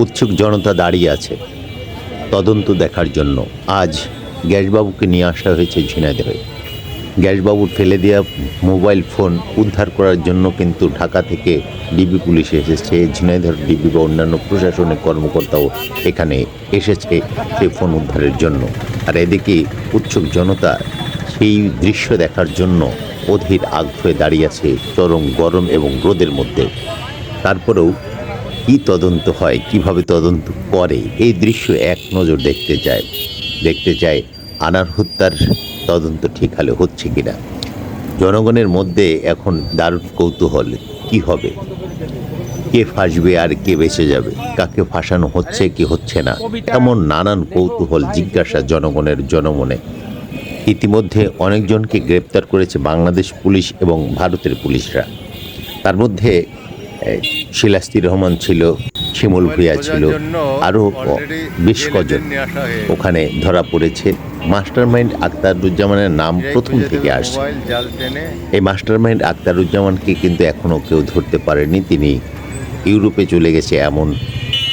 উৎসুক জনতা দাঁড়িয়ে আছে তদন্ত দেখার জন্য। আজ গ্যাসবাবুকে নিয়ে আসা হয়েছে ঝিনাইদহে। গ্যাসবাবুর ফেলে দেওয়া মোবাইল ফোন উদ্ধার করার জন্য কিন্তু ঢাকা থেকে ডিবি পুলিশ এসেছে, ঝিনাইদহ ডিবি বা অন্যান্য প্রশাসনিক কর্মকর্তাও এখানে এসেছে সেই ফোন উদ্ধারের জন্য। আর এদিকে উৎসুক জনতা সেই দৃশ্য দেখার জন্য অধীর আগ্রহে দাঁড়িয়ে আছে চরম গরম এবং রোদের মধ্যে। তারপরেও কী তদন্ত হয়, কিভাবে তদন্ত করে, এই দৃশ্য এক নজর দেখতে চায় আনার হত্যার তদন্ত ঠিক হালে হচ্ছে কিনা। জনগণের মধ্যে এখন দারুণ কৌতূহল, কি হবে, কে ফাঁসবে আর কে বেঁচে যাবে, কাকে ফাঁসানো হচ্ছে কি হচ্ছে না, এমন নানান কৌতূহল জিজ্ঞাসা জনগণের জনমনে। ইতিমধ্যে অনেকজনকে গ্রেপ্তার করেছে বাংলাদেশ পুলিশ এবং ভারতের পুলিশরা। তার মধ্যে শিলাস্তি রহমান ছিল, শিমুল ভূঁইয়া ছিল, আরও বেশ কজন ওখানে ধরা পড়েছে। মাস্টারমাইন্ড আখতারুজ্জামানের নাম প্রথম থেকে আসছে। এই মাস্টারমাইন্ড আখতারুজ্জামানকে কিন্তু এখনও কেউ ধরতে পারেনি, তিনি ইউরোপে চলে গেছে এমন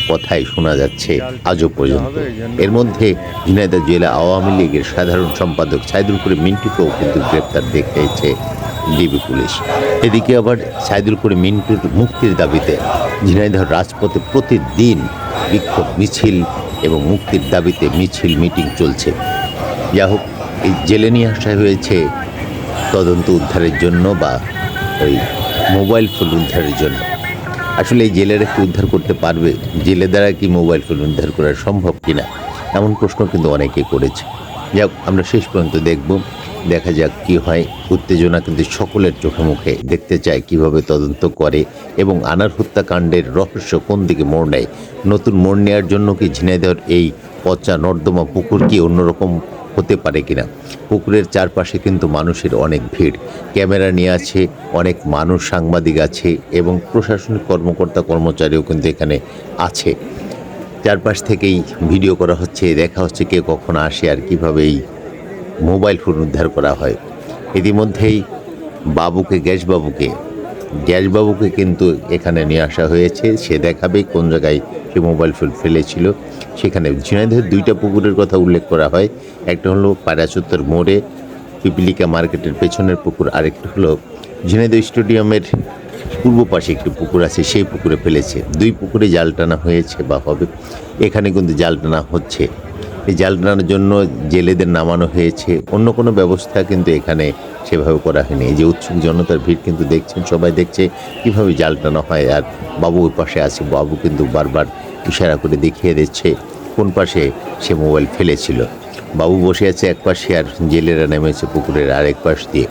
কথাই শোনা যাচ্ছে আজও পর্যন্ত। এর মধ্যে ঝিনাইদহ জেলা আওয়ামী লীগের সাধারণ সম্পাদক সাইদুল করিম মিন্টুকেও কিন্তু গ্রেপ্তার দেখিয়েছে ডিবি পুলিশ। এদিকে আবার সাইদুল করিম মিন্টুর মুক্তির দাবিতে ঝিনাইদহ রাজপথে প্রতিদিন বিক্ষোভ মিছিল এবং মুক্তির দাবিতে মিছিল মিটিং চলছে। যা হোক, এই জেলে নিয়ে আসা হয়েছে তদন্ত উদ্ধারের জন্য বা ওই মোবাইল ফোন উদ্ধারের জন্য। আসলে এই জেলেরা কি উদ্ধার করতে পারবে? জেলে দ্বারা কি মোবাইল ফোন উদ্ধার করা সম্ভব কিনা, এমন প্রশ্ন কিন্তু অনেকে করেছে। যাক, আমরা শেষ পর্যন্ত দেখা যাক কি হয়। উত্তেজনা কিন্তু সকলের চোখে মুখে, দেখতে চায় কিভাবে তদন্ত করে এবং আনার হত্যাকাণ্ডের রহস্য কোন দিকে মোড় নেয়। নতুন মোড় নেওয়ার জন্য কি ঝিনাইদহের এই পচা নর্দমা পুকুর কি অন্যরকম হতে পারে কিনা? পুকুরের চারপাশে কিন্তু মানুষের অনেক ভিড়, ক্যামেরা নিয়ে আছে অনেক মানুষ, সাংবাদিক আছে এবং প্রশাসনিক কর্মকর্তা কর্মচারীও কিন্তু এখানে আছে। চারপাশ থেকেই ভিডিও করা হচ্ছে, দেখা হচ্ছে কে কখন আসে আর কীভাবে এই মোবাইল ফোন উদ্ধার করা হয়। ইতিমধ্যেই গ্যাসবাবুকে কিন্তু এখানে নিয়ে আসা হয়েছে। সে দেখাবে কোন জায়গায় সে মোবাইল ফোন ফেলেছিল। সেখানে ঝিনাইদহের দুইটা পুকুরের কথা উল্লেখ করা হয়। একটা হলো পায়রাচত্বর মোড়ে পিপিলিকা মার্কেটের পেছনের পুকুর, আরেকটা হলো ঝিনাইদহ স্টেডিয়ামের পূর্ব পাশে একটি পুকুর আছে, সেই পুকুরে ফেলেছে। দুই পুকুরে জাল টানা হয়েছে বা হবে, এখানে কিন্তু জাল টানা হচ্ছে। এই জাল টানার জন্য জেলেদের নামানো হয়েছে, অন্য কোনো ব্যবস্থা কিন্তু এখানে সেভাবে করা হয়নি। এই যে উৎসুক জনতার ভিড় কিন্তু দেখছেন, সবাই দেখছে কীভাবে জাল টানা হয়। আর বাবু ওই পাশে আছে, বাবু কিন্তু বারবার ইশারা করে দেখিয়ে দিচ্ছে কোন পাশে সে মোবাইল ফেলেছিল। বাবু বসে আছে এক পাশে আর জেলেরা নেমেছে পুকুরের আরেক পাশ দিয়ে।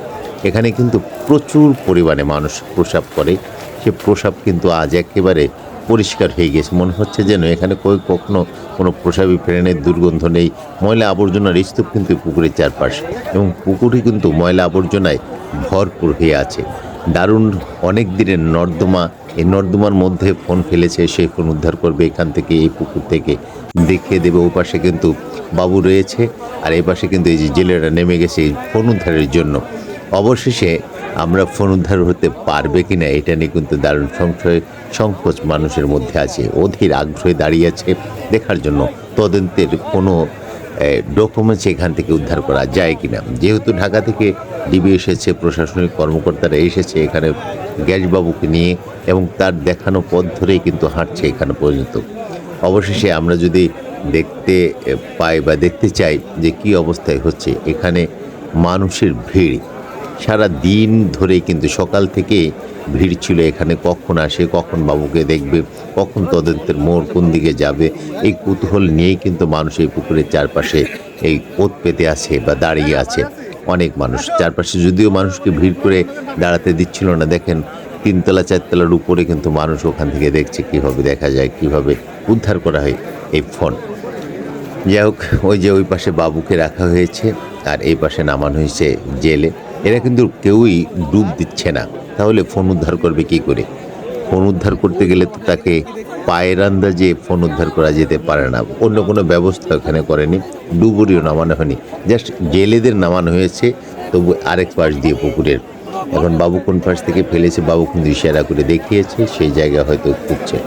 এখানে কিন্তু প্রচুর পরিমাণে মানুষ প্রস্রাব করে, সে প্রস্রাব কিন্তু আজ একেবারে পরিষ্কার হয়ে গেছে। মনে হচ্ছে যেন এখানে কখনো কোনো প্রস্রাবী প্রাণীর দুর্গন্ধ নেই। ময়লা আবর্জনার স্তূপ কিন্তু পুকুরের চারপাশ, এবং পুকুরই কিন্তু ময়লা আবর্জনায় ভরপুর হয়ে আছে। দারুণ অনেক দিনের নর্দমা, এই নর্দমার মধ্যে ফোন ফেলেছে, সেই ফোন উদ্ধার করবে এখান থেকে, এই পুকুর থেকে দেখিয়ে দেবে। ও পাশে কিন্তু বাবু রয়েছে, আর এই পাশে কিন্তু এই যে জেলেরা নেমে গেছে এই ফোন উদ্ধারের জন্য। অবশেষে আমরা ফোন উদ্ধার হতে পারবে কিনা এটা নিয়ে কিন্তু দারুণ সংকোচ মানুষের মধ্যে আছে। অধীর আগ্রহে দাঁড়িয়ে আছে দেখার জন্য তদন্তের কোনো ডকুমেন্টস এখান থেকে উদ্ধার করা যায় কিনা। যেহেতু ঢাকা থেকে ডিবি এসেছে, প্রশাসনিক কর্মকর্তারা এসেছে এখানে গ্যাসবাবুকে নিয়ে, এবং তার দেখানো পথ ধরেই কিন্তু হাঁটছে এখানে পর্যন্ত। অবশেষে আমরা যদি দেখতে পাই বা দেখতে চাই যে কী অবস্থায় হচ্ছে এখানে মানুষের ভিড়, সারা দিন ধরেই কিন্তু সকাল থেকে ভিড় ছিল এখানে। কখন আসে, কখন বাবুকে দেখবে, কখন তদন্তের মোড় কোন দিকে যাবে, এই কৌতূহল নিয়েই কিন্তু মানুষ এই পুকুরের চারপাশে এই ওত পেতে আছে বা দাঁড়িয়ে আছে অনেক মানুষ। চারপাশে যদিও মানুষকে ভিড় করে দাঁড়াতে দিচ্ছিল না, দেখেন তিনতলা চারতলার উপরে কিন্তু মানুষ ওখান থেকে দেখছে কীভাবে দেখা যায়, কীভাবে উদ্ধার করা হয় এই ফোন। যাই হোক, ওই পাশে বাবুকে রাখা হয়েছে আর এই পাশে নামানো হয়েছে জেলে। এরা কিন্তু কেউই ডুব দিচ্ছে না, তাহলে ফোন উদ্ধার করবে কী করে? ফোন উদ্ধার করতে গেলে তো তাকে পায়ের আন্দাজে ফোন উদ্ধার করা যেতে পারে না, অন্য কোনো ব্যবস্থা ওখানে করেনি, ডুবুরিও নামানো হয়নি, জাস্ট জেলেদের নামানো হয়েছে। তবু আরেক পাশ দিয়ে পুকুরের, এখন বাবু কোন পাশ থেকে ফেলেছে বাবু কিন্তু ইশারা করে দেখিয়েছে, সেই জায়গা হয়তো খুঁজছে।